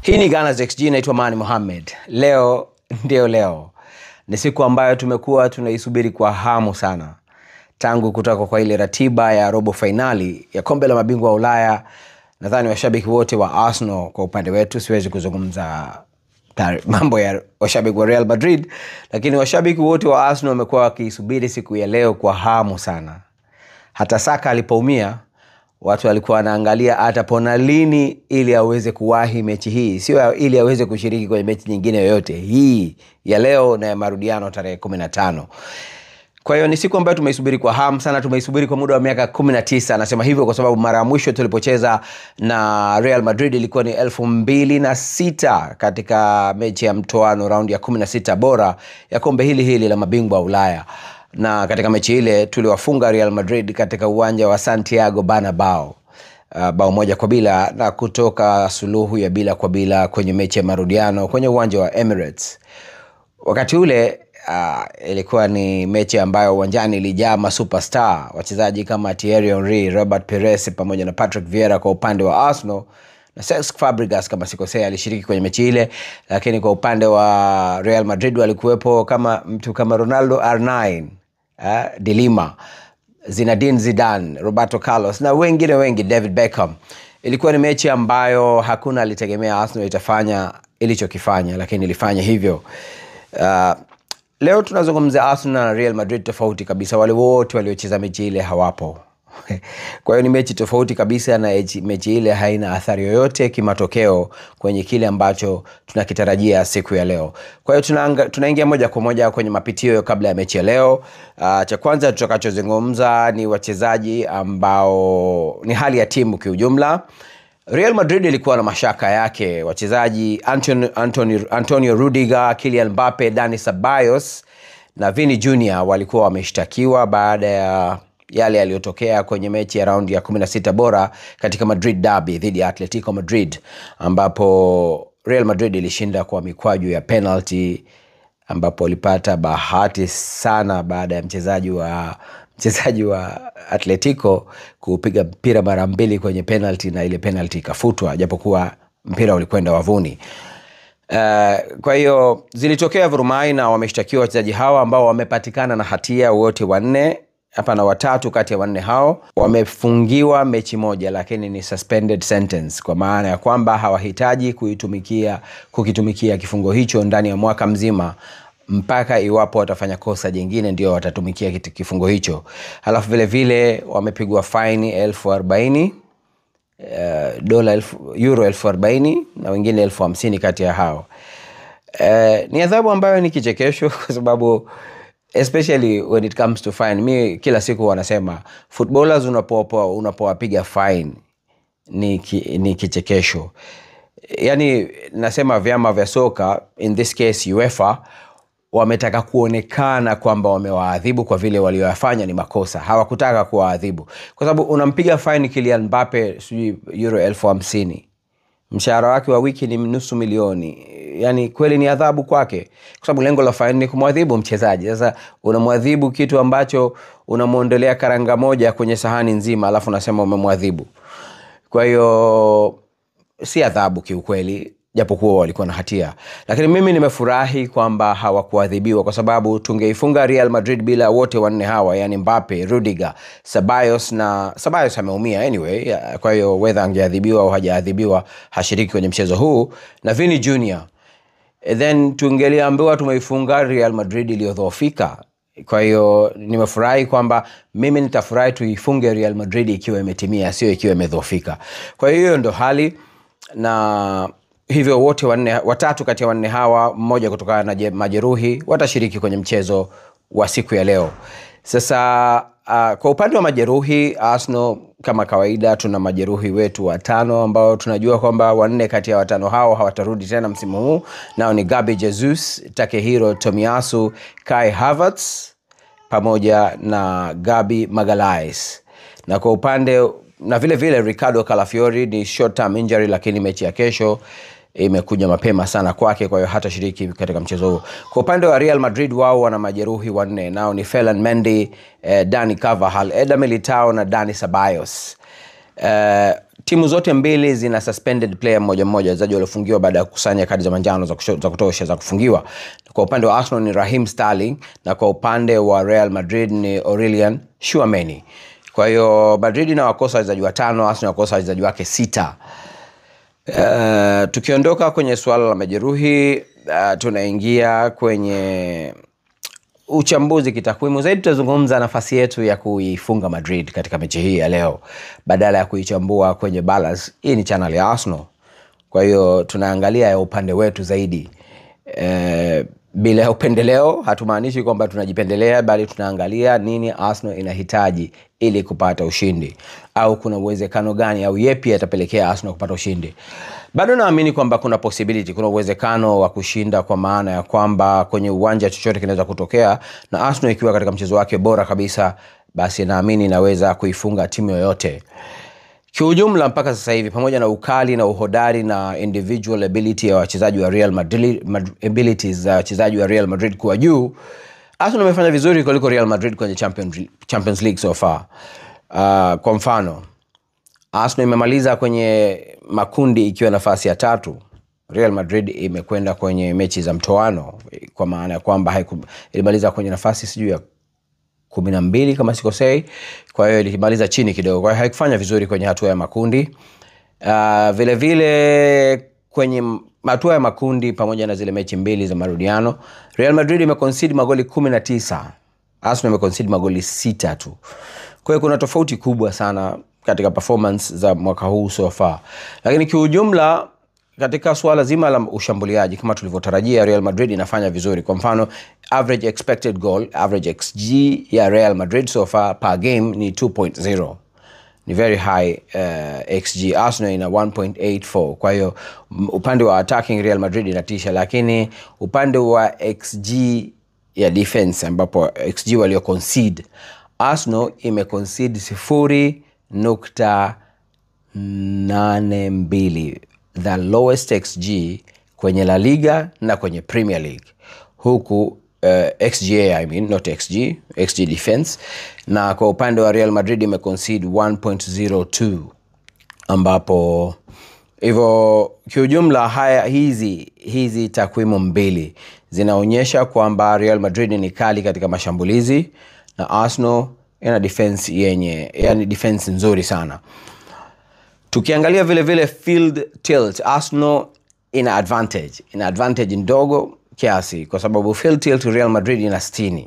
Hii ni Ghana's XG, naitwa Mani Mohamed. Leo ndio leo. Ni siku ambayo tumekuwa tunaisubiri kwa hamu sana. Tangu kutoka kwa ile ratiba ya robo finali ya kombe la mabingwa wa Ulaya. Nadhani washabiki wote wa Arsenal kwa upande wetu, siwezi kuzungumza mambo ya washabiki wa Real Madrid, lakini washabiki wote wa Arsenal wamekuwa wakisubiri siku ya leo kwa hamu sana. Hata Saka alipoumia, watu walikuwa wanaangalia atapona lini ili aweze kuwahi mechi hii, sio ili aweze kushiriki kwenye mechi nyingine yoyote, hii ya leo na ya marudiano tarehe 15. Kwa hiyo ni siku ambayo tumeisubiri kwa hamu sana, tumeisubiri kwa muda wa miaka 19. Nasema hivyo kwa sababu mara ya mwisho tulipocheza na Real Madrid ilikuwa ni 2006 katika mechi ya mtoano round ya 16 bora ya kombe hili la mabingwa wa Ulaya. Na katika mechi ile tuliwafunga Real Madrid katika uwanja wa Santiago Bernabeu bao 1-0, na kutoka suluhu ya 0-0 kwenye mechi ya marudiano kwenye uwanja wa Emirates. Wakati ule ilikuwa ni mechi ambayo uwanjani ilijaa masuperstar, wachezaji kama Thierry Henry, Robert Pires pamoja na Patrick Vieira kwa upande wa Arsenal, na Cesc Fabregas kama sikosea alishiriki kwenye mechi ile. Lakini kwa upande wa Real Madrid walikuwepo kama mtu kama Ronaldo R9, De Lima, Zinedine Zidane, Roberto Carlos na wengine wengi, David Beckham. Ilikuwa ni mechi ambayo hakuna alitegemea Arsenal itafanya ilichokifanya, lakini ilifanya hivyo. Leo tunazungumzia Arsenal na Real Madrid tofauti kabisa. Wale wote waliocheza mechi ile hawapo. Kwa hiyo ni mechi tofauti kabisa, na mechi ile haina athari yoyote kimatokeo kwenye kile ambacho tunakitarajia siku ya leo. Kwa hiyo tunaingia moja kwa moja kwenye mapitio kabla ya mechi ya leo. Cha kwanza tutakachozungumza ni wachezaji ambao ni hali ya timu kiujumla. Real Madrid ilikuwa na mashaka yake. Wachezaji Antonio Rudiger, Kylian Mbappe, Dani Ceballos na Vini Jr. walikuwa wameshtakiwa baada ya yale yaliyotokea kwenye mechi ya round ya 16 bora katika Madrid Derby dhidi ya Atletico Madrid, ambapo Real Madrid ilishinda kwa mikwaju ya penalty, ambapo walipata bahati sana baada ya mchezaji wa Atletico kupiga mpira mara mbili kwenye penalty, na ile penalty ikafutwa japokuwa mpira ulikwenda wavuni. Kwa hiyo zilitokea vurumai na wameshtakiwa wachezaji hawa ambao wamepatikana na hatia wote wanne. Hapa na watatu kati ya wanne hao wamefungiwa mechi moja, lakini ni suspended sentence, kwa maana ya kwamba hawahitaji kukitumikia kifungo hicho ndani ya mwaka mzima, mpaka iwapo watafanya kosa jingine ndio watatumikia kifungo hicho. Halafu vile vile wamepigwa fine 40,000 euro 40,000 na wengine 50,000 kati ya hao. Ni adhabu ambayo ni kichekesho kwa sababu especially when it comes to fine, mi kila siku wanasema footballers unapowapiga fine ni kichekesho. Yani nasema vyama vya soka, in this case UEFA, wametaka kuonekana kwamba wamewaadhibu kwa vile walioyafanya ni makosa. Hawakutaka kuwaadhibu, kwa sababu unampiga fine Kylian Mbappe euro 50,000, mshahara wake wa wiki ni $500,000. Yani kweli ni adhabu kwake, kwa sababu lengo la fine ni kumwadhibu mchezaji. Sasa unamwadhibu kitu ambacho unamuondelea karanga moja kwenye sahani nzima, alafu unasema umemwadhibu. Kwa hiyo si adhabu kiukweli, japokuwa walikuwa na hatia. Lakini mimi nimefurahi kwamba hawakuadhibiwa, kwa sababu tungeifunga Real Madrid bila wote wanne hawa, yani Mbappe, Rudiger, Ceballos, na Ceballos ameumia anyway. Kwa hiyo whether angeadhibiwa au hajaadhibiwa hashiriki kwenye mchezo huu, na Vini Jr. Then tungeliambiwa tumeifunga Real Madrid iliyodhoofika. Kwa hiyo nimefurahi kwamba mimi nitafurahi tuifunge Real Madrid ikiwa imetimia, sio ikiwa imedhoofika. Kwa hiyo ndo hali, na hivyo wote watatu kati ya wanne hawa, mmoja kutokana na majeruhi, watashiriki kwenye mchezo wa siku ya leo. Sasa kwa upande wa majeruhi, Arsenal kama kawaida tuna majeruhi wetu 5 ambao tunajua kwamba 4 kati ya 5 hao hawatarudi tena msimu huu. Nao ni Gabi Jesus, Takehiro Tomiyasu, Kai Havertz pamoja na Gabi Magalhaes. Na kwa upande na vile vile Ricardo Calafiori ni short term injury, lakini mechi ya kesho imekuja mapema sana kwake, kwa hiyo hata shiriki katika mchezo huu. Kwa upande wa Real Madrid, wao wana majeruhi 4, nao ni Ferland Mendy, Dani Carvajal, Eder Militao na Dani Ceballos. Timu zote mbili zina suspended player mmoja, wachezaji waliofungiwa baada ya kukusanya kadi za manjano za kutosha za kufungiwa. Kwa upande wa Arsenal ni Raheem Sterling, na kwa upande wa Real Madrid ni Aurelien Tchouameni. Kwa hiyo Madrid na wakosa wachezaji 5, Arsenal wakosa wachezaji wake 6. Tukiondoka kwenye swala la majeruhi, tunaingia kwenye uchambuzi kitakwimu. Zaidi tutazungumza nafasi yetu ya kuifunga Madrid katika mechi hii ya leo, badala ya kuichambua kwenye balance. Hii ni channel ya Arsenal, kwa hiyo tunaangalia ya upande wetu zaidi. Bila upendeleo, hatumaanishi kwamba tunajipendelea, bali tunaangalia nini Arsenal inahitaji ili kupata ushindi, au kuna uwezekano gani au yepi yatapelekea Arsenal kupata ushindi. Bado naamini kwamba kuna possibility, kuna uwezekano wa kushinda, kwa maana ya kwamba kwenye uwanja chochote kinaweza kutokea, na Arsenal ikiwa katika mchezo wake bora kabisa, basi naamini inaweza kuifunga timu yoyote. Kiujumla mpaka sasa hivi, pamoja na ukali na uhodari na individual ability ya wachezaji wa Real Madrid, abilities za wachezaji wa Real Madrid kuwa juu, Arsenal imefanya vizuri kuliko Real Madrid kwenye Champions League so far. Kwa mfano, Arsenal imemaliza kwenye makundi ikiwa nafasi ya 3. Real Madrid imekwenda kwenye mechi za mtoano, kwa maana ya kwamba ilimaliza kwenye nafasi sijui ya 12 kama sikosei. Kwa hiyo ilimaliza chini kidogo, kwa hiyo haikufanya vizuri kwenye hatua ya makundi. Vile vile kwenye hatua ya makundi, pamoja na zile mechi 2 za marudiano, Real Madrid imeconcede magoli 19, Arsenal imeconcede magoli 6 tu. Kwa hiyo kuna tofauti kubwa sana katika performance za mwaka huu so far. Lakini kiujumla, katika swala zima la ushambuliaji, kama tulivyotarajia, Real Madrid inafanya vizuri. Kwa mfano, average expected goal, average XG ya Real Madrid so far per game ni 2.0. Ni very high XG. Arsenal ina 1.84. Kwa hiyo upande wa attacking Real Madrid inatisha, lakini upande wa XG ya defense, ambapo XG walio concede, Arsenal imeconcede 0.82, the lowest XG kwenye La Liga na kwenye Premier League. Huku XGA, I mean not XG, XG defense. Na kwa upande wa Real Madrid imeconcede 1.02, ambapo hivyo kiujumla hizi takwimu mbili zinaonyesha kwamba Real Madrid ni kali katika mashambulizi na Arsenal ina defense yani defense nzuri sana. Tukiangalia vile vile field tilt, Arsenal ina advantage ndogo kiasi, kwa sababu field tilt Real Madrid ina 60.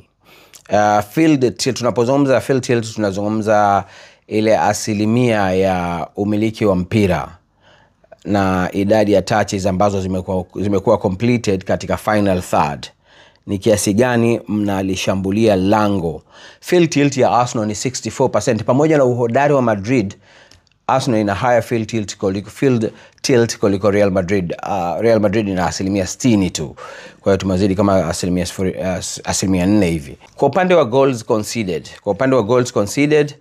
Field tilt, tunapozungumza field tilt tunazungumza ile asilimia ya umiliki wa mpira na idadi ya touches ambazo zimekuwa completed katika final third. Ni kiasi gani mnalishambulia lango. Field tilt ya Arsenal ni 64%. Pamoja na uhodari wa Madrid, Arsenal ina higher field tilt kuliko Real Madrid. Real Madrid ina asilimia 60 tu. Kwa hiyo tumezidi kama asilimia 4 hivi. Kwa upande wa goals conceded,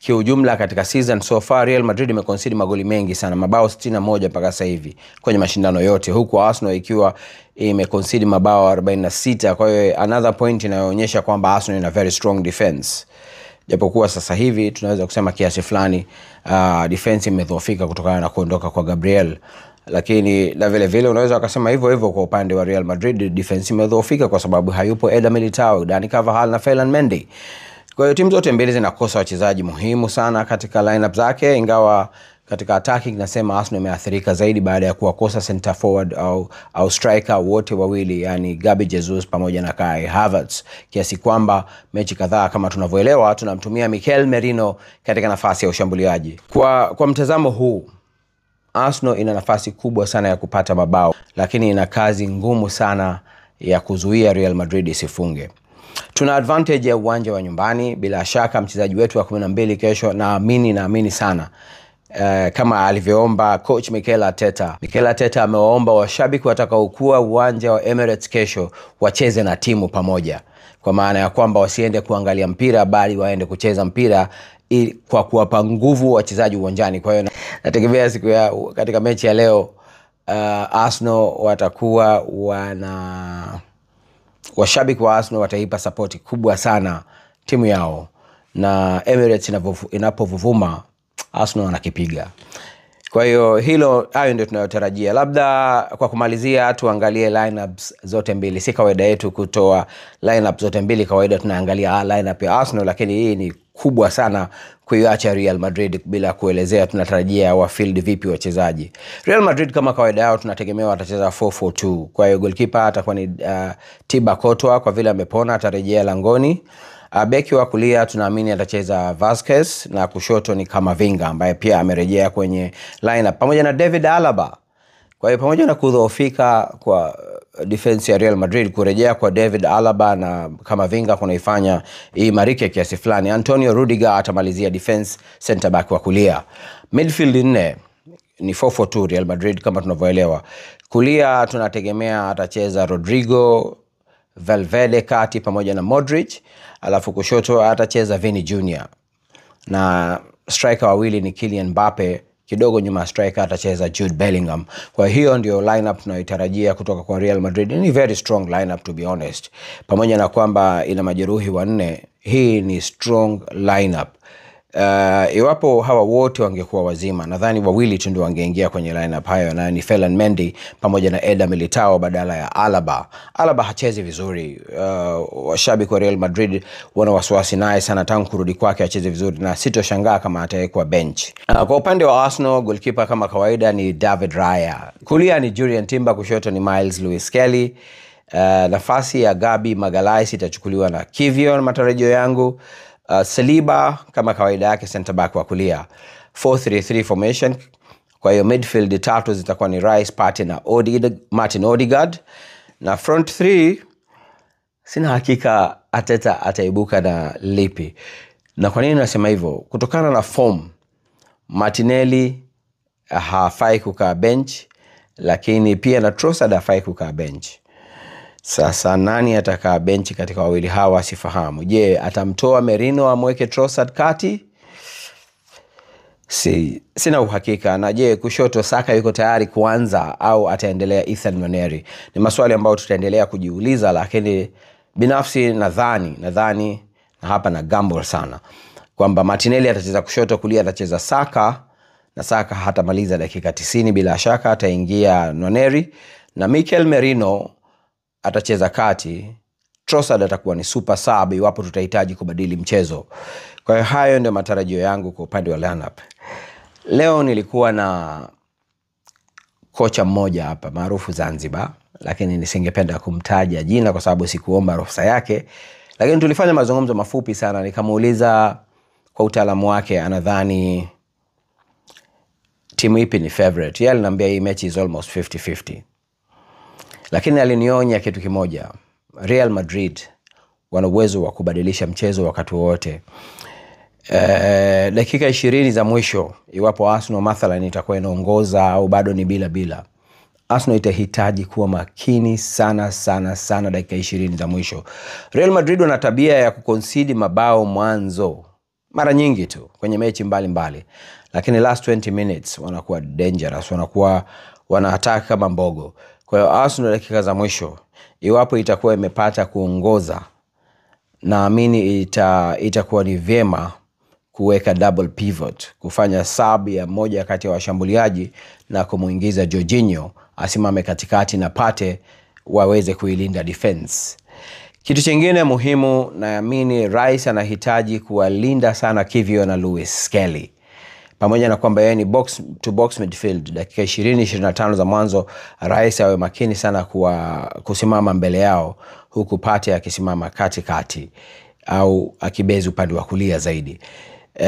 kiujumla katika season so far Real Madrid imeconcede magoli mengi sana, mabao 61 mpaka sasa hivi kwenye mashindano yote, huku Arsenal ikiwa imeconcede mabao 46. Kwa hiyo another point inayoonyesha kwamba Arsenal ina very strong defense. Japokuwa sasa hivi tunaweza kusema kiasi fulani defense imedhoofika kutokana na kuondoka kwa Gabriel, lakini na vile vile unaweza kusema hivyo kwa upande wa Real Madrid defense imedhoofika kwa sababu hayupo Eder Militao, Dani Carvajal na Ferland Mendy. Kwa hiyo timu zote mbili zinakosa wachezaji muhimu sana katika lineup zake, ingawa katika attacking nasema Arsenal imeathirika zaidi baada ya kuwakosa center forward au striker wote wawili, yani Gabi Jesus pamoja na Kai Havertz, kiasi kwamba mechi kadhaa kama tunavyoelewa tunamtumia Mikel Merino katika nafasi ya ushambuliaji. Kwa mtazamo huu, Arsenal ina nafasi kubwa sana ya kupata mabao, lakini ina kazi ngumu sana ya kuzuia Real Madrid isifunge. Tuna advantage ya uwanja wa nyumbani. Bila shaka mchezaji wetu wa 12 kesho, naamini sana kama alivyoomba coach Mikel Arteta. Mikel Arteta amewaomba washabiki watakaokuwa uwanja wa Emirates kesho wacheze na timu pamoja, kwa maana ya kwamba wasiende kuangalia mpira bali waende kucheza mpira kwa kuwapa nguvu wachezaji uwanjani. Kwa hiyo nategemea katika mechi ya leo Arsenal watakuwa washabiki wa Arsenal wataipa support kubwa sana timu yao, na Emirates inapovuvuma Arsenal wanakipiga. Kwa hiyo hayo ndio tunayotarajia. Labda kwa kumalizia tuangalie lineups zote mbili. Si kawaida yetu kutoa lineup zote mbili, kawaida tunaangalia lineup ya Arsenal, lakini hii ni kubwa sana kuiacha Real Madrid bila kuelezea tunatarajia wa field vipi wachezaji. Real Madrid kama kawaida yao tunategemea watacheza 4-4-2. Kwa hiyo goalkeeper atakuwa ni Thibaut Courtois, kwa vile amepona atarejea langoni. Beki wa kulia tunaamini atacheza Vasquez, na kushoto ni Camavinga ambaye pia amerejea kwenye lineup pamoja na David Alaba. Kwa hiyo pamoja na kudhoofika kwa defense ya Real Madrid, kurejea kwa David Alaba na Camavinga kunaifanya imarike kiasi fulani. Antonio Rudiger atamalizia defense center back wa kulia. Midfield ni 4-4-2 Real Madrid kama tunavyoelewa. Kulia tunategemea atacheza Rodrigo, Valverde kati pamoja na Modric, alafu kushoto atacheza Vini Jr. na striker wawili ni Kylian Mbappe, kidogo nyuma striker atacheza Jude Bellingham. Kwa hiyo ndio lineup tunayotarajia kutoka kwa Real Madrid. Ni very strong lineup to be honest. Pamoja na kwamba ina majeruhi 4, hii ni strong lineup. Iwapo hawa wote wangekuwa wazima, nadhani wawili tu ndio wangeingia kwenye lineup hayo, na ni Ferland Mendy pamoja na Eder Militao badala ya Alaba. Alaba hachezi vizuri. Washabiki wa Real Madrid wana wasiwasi naye sana tangu kurudi kwake acheze vizuri, na sitoshangaa kama atawekwa bench. Kwa upande wa Arsenal, goalkeeper kama kawaida ni David Raya. Kulia ni Jurriën Timber, kushoto ni Miles Lewis Kelly. Nafasi ya Gabi Magalhaes itachukuliwa na Kivior, matarajio yangu. Saliba kama kawaida yake center back wa kulia. 4-3-3 formation. Kwa hiyo midfield tatu zitakuwa ni Rice, Partey na Martin Odegaard. Na front 3 sina hakika Arteta ataibuka na lipi. Na kwa nini nasema hivyo? Kutokana na form, Martinelli hafai kukaa bench, lakini pia na Trossard hafai kukaa bench. Sasa nani atakaa benchi katika wawili hawa sifahamu. Je, atamtoa Merino amweke Trossard kati? Sina uhakika. Na je, kushoto Saka yuko tayari kuanza au ataendelea Ethan Nwaneri? Ni maswali ambayo tutaendelea kujiuliza, lakini binafsi nadhani na hapa na gamble sana kwamba Martinelli atacheza kushoto, kulia atacheza Saka, na Saka hatamaliza dakika 90 bila shaka, ataingia Nwaneri, na Mikel Merino atacheza kati. Trossard atakuwa ni super sub iwapo tutahitaji kubadili mchezo. Kwa hiyo hayo ndio matarajio yangu kwa upande wa lineup. Leo nilikuwa na kocha mmoja hapa maarufu Zanzibar, lakini nisingependa kumtaja jina kwa sababu sikuomba ruhusa yake, lakini tulifanya mazungumzo mafupi sana. Nikamuuliza kwa utaalamu wake anadhani timu ipi ni favorite. Yeye aliniambia hii mechi is almost 50-50. Lakini alinionya kitu kimoja: Real Madrid wana uwezo wa kubadilisha mchezo wakati wote. Dakika 20 za mwisho, iwapo Arsenal mathalan itakuwa inaongoza au bado ni bila, Arsenal itahitaji kuwa makini sana dakika 20 za mwisho. Real Madrid wana tabia ya kuconcede mabao mwanzo mara nyingi tu kwenye mechi mbalimbali, lakini last 20 minutes wanakuwa dangerous, wana attack kama mbogo. Kwa hiyo Arsenal dakika za mwisho, iwapo itakuwa imepata kuongoza, naamini itakuwa ni vyema kuweka double pivot, kufanya sub ya moja kati ya washambuliaji na kumuingiza Jorginho asimame katikati na Partey waweze kuilinda defense. Kitu kingine muhimu, naamini Rice anahitaji kuwalinda sana Kivior na Lewis Kelly. Pamoja na kwamba yeye ni box to box midfield, dakika 20-25 za mwanzo Rice awe makini sana kusimama mbele yao, huku Partey akisimama katikati au akibezi upande wa kulia zaidi.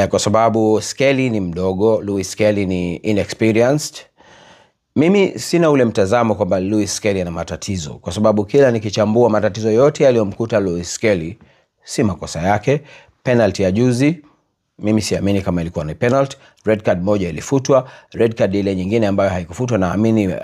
Kwa sababu Skelly ni mdogo, Lewis Skelly ni inexperienced. Mimi sina ule mtazamo kwamba Lewis Skelly ana matatizo, kwa sababu kila nikichambua matatizo yote yaliyomkuta Lewis Skelly si makosa yake. Penalty ya juzi, mimi siamini kama ilikuwa ni penalty. Red card moja ilifutwa. Red card ile nyingine ambayo haikufutwa naamini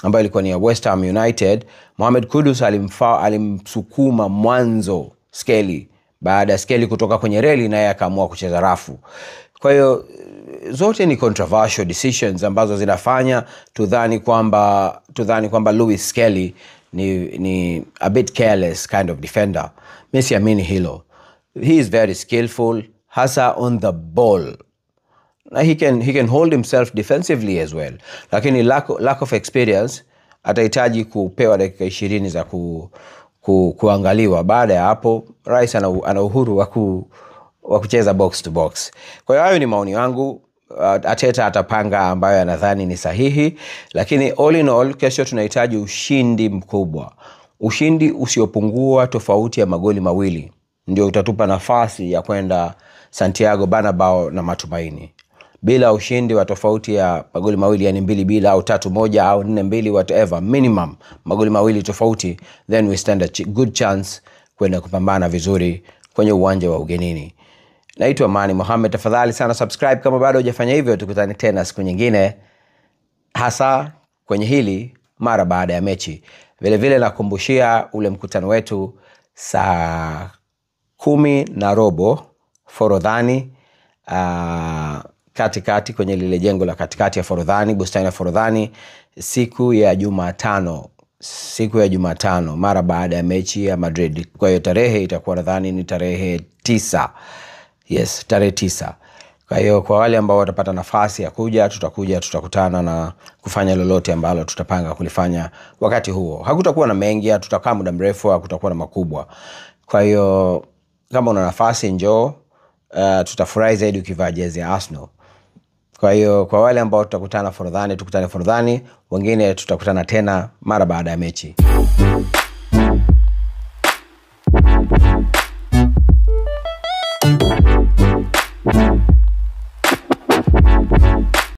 ambayo ilikuwa ni ya West Ham United, Mohamed Kudus alimsukuma mwanzo Skelly, baada ya Skelly kutoka kwenye reli naye akaamua kucheza rafu. Kwa hiyo zote ni controversial decisions ambazo zinafanya tudhani kwamba Lewis Skelly ni a bit careless kind of defender. Mimi siamini hilo. He is very skillful, hasa on the ball. na he can hold himself defensively as well, lakini lack of experience atahitaji kupewa dakika 20 za kuangaliwa. Baada ya hapo Rice ana uhuru wa kucheza box to box. Kwa hiyo hayo ni maoni yangu. Arteta atapanga ambayo anadhani ni sahihi, lakini all in all kesho tunahitaji ushindi mkubwa, ushindi usiopungua tofauti ya magoli mawili, ndio utatupa nafasi ya kwenda Santiago Bernabeu na matumaini. Bila ushindi wa tofauti ya magoli mawili, yani 2-2 au 3-1 au 4-2 whatever, minimum magoli mawili tofauti, then we stand a good chance kwenda kupambana vizuri kwenye uwanja wa ugenini. Naitwa Mani Mohamed. Tafadhali sana subscribe kama bado hujafanya hivyo. Tukutane tena siku nyingine, hasa kwenye hili mara baada ya mechi. Vile vile nakumbushia ule mkutano wetu saa 10:15 Forodhani, katikati kwenye lile jengo la katikati ya Forodhani, bustani ya Forodhani, siku ya Jumatano mara baada ya mechi ya Madrid. Kwa hiyo tarehe itakuwa nadhani ni tarehe 9. Yes, tarehe 9. Kwa hiyo kwa wale ambao watapata nafasi ya kuja, tutakutana na kufanya lolote ambalo tutapanga kulifanya wakati huo. Hakutakuwa na mengi, tutakaa muda mrefu, hakutakuwa na makubwa. Kwa hiyo kama una nafasi njoo, tutafurahi zaidi ukivaa jezi ya Arsenal. Kwa hiyo kwa wale ambao tutakutana Forodhani, tukutane Forodhani, wengine tutakutana tena mara baada ya mechi.